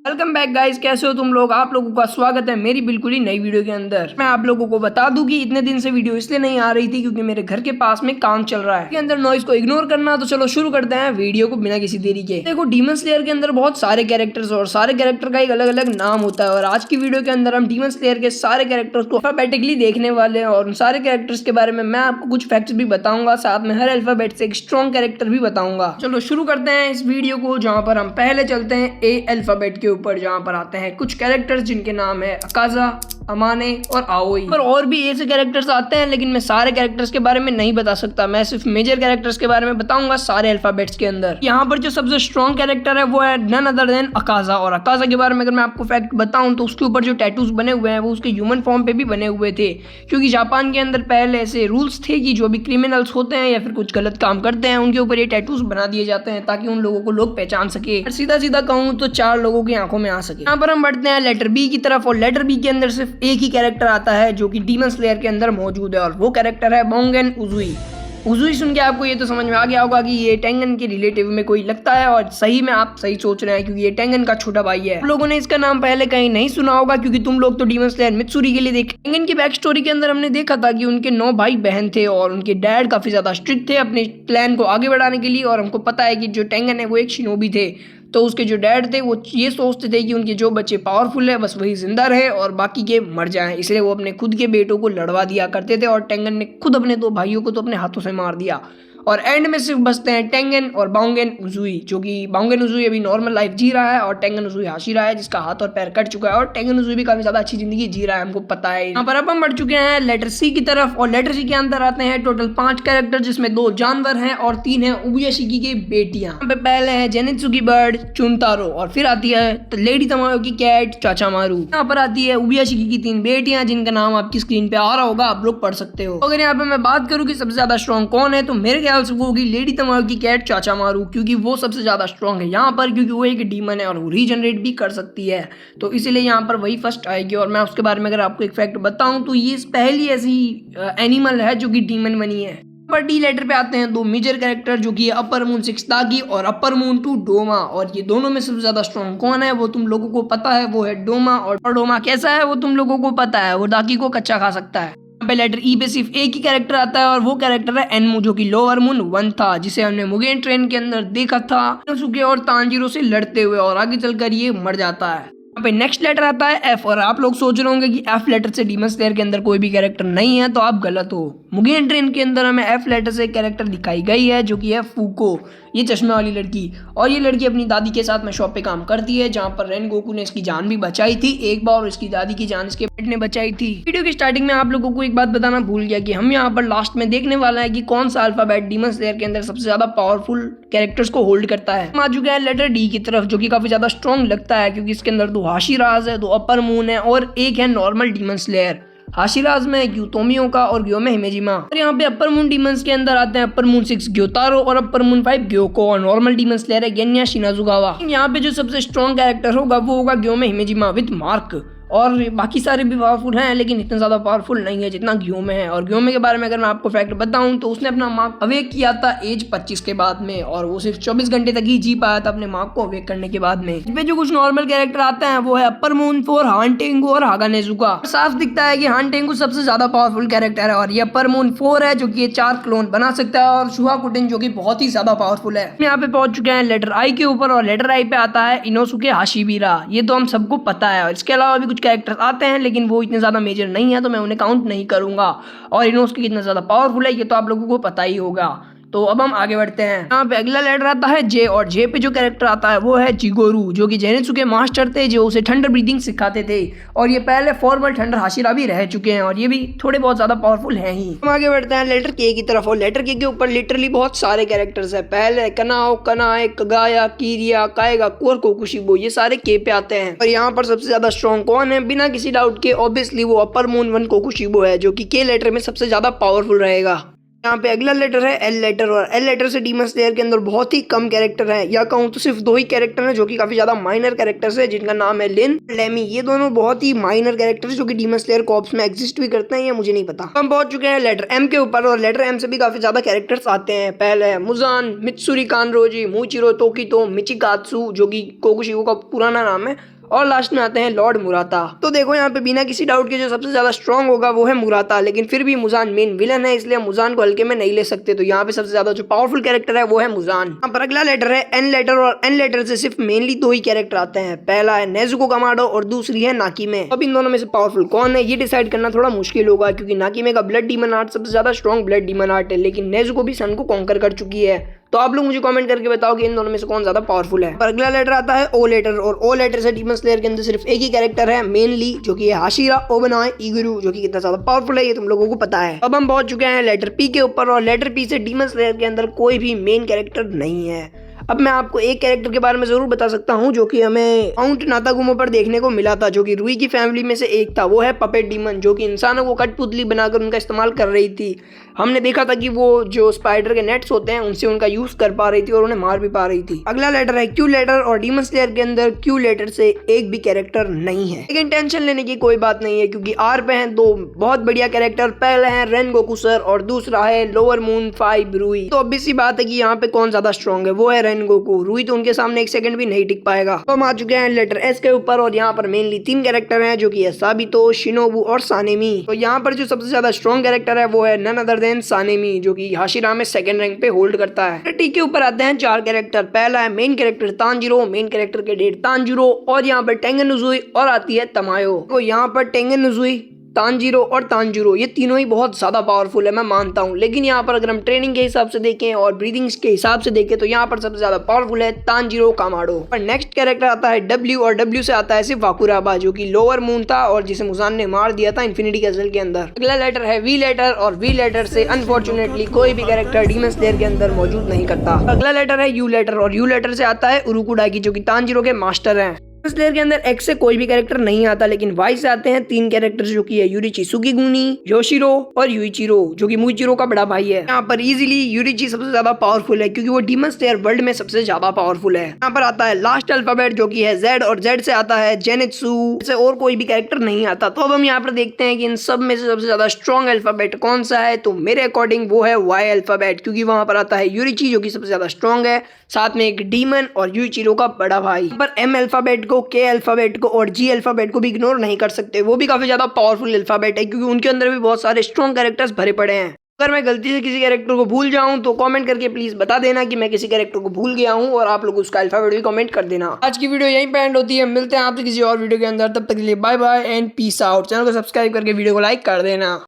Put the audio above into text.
Welcome back guys, कैसे हो तुम लोग। आप लोगों का स्वागत है मेरी बिल्कुल ही नई वीडियो के अंदर। मैं आप लोगों को बता दूं कि इतने दिन से वीडियो इसलिए नहीं आ रही थी क्योंकि मेरे घर के पास में काम चल रहा है, इसके अंदर नॉइज को इग्नोर करना। तो चलो शुरू करते हैं वीडियो को बिना किसी देरी के। देखो, डीमन स्लेयर के अंदर बहुत सारे कैरेक्टर्स और सारे कैरेक्टर का एक अलग अलग नाम होता है, और आज की वीडियो के अंदर हम डीमन स्लेयर के सारे कैरेक्टर्स को अल्फाबेटिकली देखने वाले हैं। और उन सारे कैरेक्टर्स के बारे में मैं आपको कुछ फैक्ट्स भी बताऊंगा, साथ में हर अल्फाबेट से एक स्ट्रॉन्ग कैरेक्टर भी बताऊंगा। चलो शुरू करते हैं इस वीडियो को, जहां पर हम पहले चलते हैं ए अल्फाबेट के ऊपर, जहां पर आते हैं कुछ कैरेक्टर्स जिनके नाम है अकाजा, अमाने और आओई। और भी ऐसे कैरेक्टर्स आते हैं, लेकिन मैं सारे कैरेक्टर्स के बारे में नहीं बता सकता। मैं सिर्फ मेजर कैरेक्टर्स के बारे में बताऊंगा सारे अल्फाबेट्स के अंदर। यहाँ पर जो सबसे स्ट्रॉन्ग कैरेक्टर है वो है नन अदर देन अकाजा। और अकाजा के बारे में अगर मैं आपको फैक्ट बताऊं तो उसके ऊपर जो टैटूज बने हुए हैं वो उसके ह्यूमन फॉर्म पे भी बने हुए थे, क्योंकि जापान के अंदर पहले ऐसे रूल्स थे कि जो भी क्रिमिनल्स होते हैं या फिर कुछ गलत काम करते हैं उनके ऊपर ये टैटूज बना दिए जाते हैं ताकि उन लोगों को लोग पहचान सके। सीधा सीधा कहूँ तो 4 लोगों की आंखों में आ सके। यहाँ पर हम बढ़ते हैं लेटर बी की तरफ, और लेटर बी के अंदर सिर्फ एक ही कैरेक्टर आता है जो कि डीमन स्लेयर के अंदर मौजूद है, और वो कैरेक्टर है बोंगन उजुई। उजुई सुन के आपको ये तो समझ में आ गया होगा कि ये टेंगन के रिलेटिव में कोई लगता है, और सही में आप सही सोच रहे हैं क्योंकि ये टेंगन का छोटा भाई है। लोगों ने इसका नाम पहले कहीं नहीं सुना होगा क्योंकि तुम लोग तो डीमन स्लेयर मित्सुरी के लिए देखे। टेंगन की बैक स्टोरी के अंदर हमने देखा था कि उनके 9 भाई बहन थे और उनके डैड काफी ज्यादा स्ट्रिक्ट थे अपने प्लान को आगे बढ़ाने के लिए। और हमको पता है कि जो टेंगन है वो एक शिनोबी थे, तो उसके जो डैड थे वो ये सोचते थे कि उनके जो बच्चे पावरफुल है बस वही जिंदा रहे और बाकी के मर जाएं, इसलिए वो अपने खुद के बेटों को लड़वा दिया करते थे। और टेंगन ने खुद अपने 2 भाइयों को तो अपने हाथों से मार दिया। और एंड में सिर्फ बचते हैं टेंगन और बोंगन उजुई, जो कि बोंगन उजुई अभी नॉर्मल लाइफ जी रहा है और टेंगन उजुई हाशिरा है जिसका हाथ और पैर कट चुका है। और टेंगन उजुई भी काफी ज्यादा अच्छी जिंदगी जी रहा है, हमको पता है। यहाँ पर अब हम बढ़ चुके हैं लेटर सी की तरफ, और लेटर सी के अंदर आते हैं टोटल 5 कैरेक्टर, जिसमें 2 जानवर हैं और 3 हैं उबुयाशिकी की बेटियां। यहाँ पे पहले है जेनित्सुकी बर्ड चुनतारो, और फिर आती है लेडी तमायो की कैट चाचामारू। यहाँ पर आती है उबुयाशिकी की 3 बेटियां जिनका नाम आपकी स्क्रीन पे आ रहा होगा, आप लोग पढ़ सकते हो। अगर यहाँ पे मैं बात करूँ कि सबसे ज्यादा स्ट्रॉन्ग कौन है तो मेरे ख्याल से वो होगी लेडी तमायो की कैट चाचामारू, क्योंकि वो सबसे ज्यादा स्ट्रॉन्ग है यहाँ पर, क्योंकि वो एक डीमन है और वो रीजनरेट भी कर सकती है, तो इसीलिए यहाँ पर वही फर्स्ट आएगी। और मैं उसके बारे में अगर आपको एक फैक्ट बताऊं तो ये पहली ऐसी एनिमल है जो कि डीमन बनी है। पर डी लेटर पे आते हैं 2 मेजर कैरेक्टर जो कि अपर मून 6 दागी और अपर मून 2 डोमा, और ये दोनों में सबसे ज्यादा स्ट्रॉन्ग कौन है वो तुम लोगों को पता है, वो है डोमा। और डोमा कैसा है वो तुम लोगों को पता है, वो दागी को कच्चा खा सकता है। पे लेटर ई पे सिर्फ एक ही कैरेक्टर आता है और वो कैरेक्टर है एनमू, जो कि लोअर मून 1 था, जिसे हमने मुगेन ट्रेन के अंदर देखा था सुके और तांजीरो से लड़ते हुए, और आगे चलकर ये मर जाता है। यहाँ पे नेक्स्ट लेटर आता है एफ, और आप लोग सोच रहे होंगे कि एफ लेटर से डीमन स्लेयर के अंदर कोई भी कैरेक्टर नहीं है, तो आप गलत हो। मुगेन ट्रेन के अंदर हमें एफ लेटर से कैरेक्टर दिखाई गई है जो कि है फूको, ये चश्मे वाली लड़की। और ये लड़की अपनी दादी के साथ में शॉप पे काम करती है, जहाँ पर रेन गोकू ने इसकी जान भी बचाई थी एक बार, और इसकी दादी की जान इसके पेट ने बचाई थी। वीडियो की स्टार्टिंग में आप लोगों को एक बात बताना भूल गया कि हम यहाँ पर लास्ट में देखने वाला है कि कौन सा अल्फाबेट डीमन स्लेयर के अंदर सबसे ज्यादा पावरफुल कैरेक्टर्स को होल्ड करता है। हम आ चुके हैं लेटर डी की तरफ, जो कि काफी ज्यादा स्ट्रॉन्ग लगता है क्योंकि इसके अंदर 2 हाशिराज है, 2 अपर मून है और एक है नॉर्मल डीमन स्लेयर। हाशिराज में ग्यूतोमियो का और ग्यो में हिमेजिमा। और यहाँ पे अपर मून डीमंस के अंदर आते हैं अपर मून 6 ग्योतारो और अपर मून 5 ग्योको, और नॉर्मल डीमन स्लेयर है गेन्या शिनाजुगावा। यहाँ पे जो सबसे स्ट्रॉन्ग कैरेक्टर होगा वो होगा ग्यो में हिमेजिमा विद मार्क, और बाकी सारे भी पावरफुल हैं लेकिन इतना ज्यादा पावरफुल नहीं है जितना ग्यो में है। और ग्यो में के बारे में अगर मैं आपको फैक्ट बताऊं तो उसने अपना मार्क अवेक किया था एज 25 के बाद में, और वो सिर्फ 24 घंटे तक ही जी पाया था अपने मार्क को अवेक करने के बाद में। इस पे जो कुछ नॉर्मल कैरेक्टर आते हैं वो है अपर मून 4 हान टेंगु और हागानेजुका। साफ दिखता है कि हान टेंगु सबसे ज्यादा पावरफुल कैरेक्टर है, और ये अपर मून 4 है जो कि ये 4 क्लोन बना सकता है, और शुहाकुटेन जो कि बहुत ही ज्यादा पावरफुल है। यहाँ पे पहुंच चुके हैं लेटर आई के ऊपर, और लेटर आई पे आता है इनोसुके हाशिबिरा। ये तो हम सबको पता है, और इसके अलावा भी कुछ कैरेक्टर आते हैं लेकिन वो इतने ज्यादा मेजर नहीं है तो मैं उन्हें काउंट नहीं करूंगा। और इनोसुके कितना ज्यादा पावरफुल है ये तो आप लोगों को पता ही होगा। तो अब हम आगे बढ़ते हैं। यहाँ पे अगला लेटर आता है जे, और जे पे जो कैरेक्टर आता है वो है जिगोरू, जो कि जेनित्सु के मास्टर थे जो उसे थंडर ब्रीदिंग सिखाते थे, और ये पहले फॉर्मल थंडर हाशिरा भी रह चुके हैं, और ये भी थोड़े बहुत ज्यादा पावरफुल हैं ही। हम आगे बढ़ते हैं लेटर के की तरफ, और लेटर के ऊपर लिटरली बहुत सारे कैरेक्टर्स है। पहले कनाओ, कनाए, कगाया, कीरिया, काएगा, कोर, कोकुशिबो, ये सारे के पे आते हैं। और यहाँ पर सबसे ज्यादा स्ट्रॉन्ग कौन है बिना किसी डाउट के, ऑब्वियसली वो अपर मून 1 कोकुशिबो है, जो कि के लेटर में सबसे ज्यादा पावरफुल रहेगा। यहाँ पे अगला लेटर है एल लेटर, और एल लेटर से डीमन स्लेयर के अंदर बहुत ही कम कैरेक्टर है, या कहूँ तो सिर्फ 2 ही कैरेक्टर हैं जो कि काफी ज्यादा माइनर कैरेक्टर्स है, जिनका नाम है लिन, लेमी। ये दोनों बहुत ही माइनर कैरेक्टर्स जो कि डीमन स्लेयर कॉर्प्स में एग्जिस्ट भी करते हैं, ये मुझे नहीं पता। हम पहुंच चुके हैं लेटर एम के ऊपर, और लेटर एम से भी काफी ज्यादा कैरेक्टर्स आते हैं। पहले है मुजान, मित्सुरी कानरोजी, मूचिरो तोकितो, मिचिकात्सु जो कि कोकुशिवो का पुराना नाम है, और लास्ट में आते हैं लॉर्ड मुराता। तो देखो यहाँ पे बिना किसी डाउट के जो सबसे ज्यादा स्ट्रॉन्ग होगा वो है मुराता, लेकिन फिर भी मुजान मेन विलन है, इसलिए मुजान को हल्के में नहीं ले सकते। तो यहाँ पे सबसे ज्यादा जो पावरफुल कैरेक्टर है वो है मुजान। यहाँ पर अगला लेटर है एन लेटर, और एन लेटर से सिर्फ मेनली 2 ही कैरेक्टर आते हैं। पहला है नेजुको कामाडो और दूसरी है नाकीमे। अब इन दोनों में से पावरफुल कौन है ये डिसाइड करना थोड़ा मुश्किल होगा, क्योंकि नाकीमे का ब्लड डीमन आर्ट सबसे ज्यादा स्ट्रॉन्ग ब्लड डीमन आर्ट है, लेकिन नेजुको भी सन को कॉन्कर कर चुकी है। तो आप लोग मुझे कमेंट करके बताओ कि इन दोनों में से कौन ज्यादा पावरफुल है। पर अगला लेटर आता है ओ लेटर, और ओ लेटर से डीमन स्लेयर के अंदर सिर्फ एक ही कैरेक्टर है मेनली, जो कि है हाशिरा ओबेनॉय इगुरु, जो कि कितना ज्यादा पावरफुल है ये तुम लोगों को पता है। अब हम पहुंच चुके हैं लेटर पी के ऊपर, और लेटर पी से डीमन स्लेयर के अंदर कोई भी मेन कैरेक्टर नहीं है। अब मैं आपको एक कैरेक्टर के बारे में जरूर बता सकता हूँ जो कि हमें माउंट नातागुमो पर देखने को मिला था, जो कि रुई की फैमिली में से एक था। वो है पपेट डीमन, जो कि इंसानों को कठपुतली बनाकर उनका इस्तेमाल कर रही थी। हमने देखा था कि वो जो स्पाइडर के नेट्स होते हैं उनसे उनका यूज कर पा रही थी और उन्हें मार भी पा रही थी। अगला लेटर है क्यू लेटर, और डीमन स्लेयर के अंदर क्यू लेटर से एक भी कैरेक्टर नहीं है, लेकिन टेंशन लेने की कोई बात नहीं है, क्योंकि आर पे हैं 2 बहुत बढ़िया कैरेक्टर। पहला है रेनगोकू सर और दूसरा है लोअर मून 5 रुई। तो obvious सी बात है कि यहाँ पे कौन ज्यादा स्ट्रॉन्ग है, वो है रेनगोकू। रुई तो उनके सामने 1 सेकंड भी नहीं टिक पाएगा। तो हम आ चुके हैं लेटर एस के ऊपर, और यहाँ पर मेनली 3 कैरेक्टर हैं, जो कि है साबितो, शिनोबू और सानेमी। तो यहाँ पर जो सबसे ज्यादा स्ट्रॉन्ग कैरेक्टर है वो है नन अदर देन सानेमी, जो कि हाशिरा में 2nd रैंक पे होल्ड करता है। टी के ऊपर आते हैं 4 कैरेक्टर। पहला है main character Tanjiro, main character के डेट तांजिरो, और यहाँ पर टेंगन उजुई, और आती है तमायो। तो यहाँ पर टेंगन उजुई, तांजिरो और तांजिरो ये तीनों ही बहुत ज्यादा पावरफुल है, मैं मानता हूँ, लेकिन यहाँ पर अगर हम ट्रेनिंग के हिसाब से देखें और ब्रीदिंग्स के हिसाब से देखें तो यहाँ पर सबसे ज्यादा पावरफुल है तांजिरो कामाडो। पर नेक्स्ट कैरेक्टर आता है डब्ल्यू, और डब्ल्यू से आता है सिर्फ वाकुराबा, जो कि लोअर मून था और जिसे मुजान ने मार दिया था इन्फिनिटी कैसल के अंदर। अगला लेटर है वी लेटर, और वी लेटर से अनफॉर्चुनेटली कोई भी कैरेक्टर डीमन स्लेयर के अंदर मौजूद नहीं करता। अगला लेटर है यू लेटर, और यू लेटर से आता है उरुकुडाकी, जो कि तांजिरो के मास्टर हैं। स्लेयर के अंदर एक्स से कोई भी कैरेक्टर नहीं आता, लेकिन वाई से आते हैं 3 कैरेक्टर, जो कि है यूरिची सुगिगुनी, योशिरो और युइचिरो, जो कि मुइचिरो का बड़ा भाई है। यहाँ पर इजीली यूरिची सबसे ज्यादा पावरफुल है, क्योंकि वो डीमन स्लेयर वर्ल्ड में सबसे ज्यादा पावरफुल है। यहाँ पर आता है लास्ट अल्फाबेट, जो कि है जेड, और जेड से आता है जेनित्सु, से और कोई भी कैरेक्टर नहीं आता। तो अब हम यहाँ पर देखते हैं कि इन सब में से सबसे ज्यादा स्ट्रॉन्ग अल्फाबेट कौन सा है। तो मेरे अकॉर्डिंग वो है वाई अल्फाबेट, क्योंकि वहां पर आता है यूरिची, जो कि सबसे ज्यादा स्ट्रॉन्ग है, साथ में एक डीमन और युइचिरो का बड़ा भाई। पर एम अल्फाबेट को, के अल्फाबेट को और जी अल्फाबेट को भी इग्नोर नहीं कर सकते, वो भी काफी ज्यादा पावरफुल अल्फाबेट है, क्योंकि उनके अंदर भी बहुत सारे स्ट्रॉन्ग कैरेक्टर्स भरे पड़े हैं। अगर मैं गलती से किसी कैरेक्टर को भूल जाऊं तो कमेंट करके प्लीज बता देना कि मैं किसी कैरेक्टर को भूल गया हूं, और आप लोग उसका अल्फाबेट भी कमेंट कर देना। आज की वीडियो यहीं पे एंड होती है, मिलते हैं आपसे किसी और वीडियो के अंदर, तब तक के लिए bye bye and peace out. Channel को सब्सक्राइब करके वीडियो को लाइक कर देना।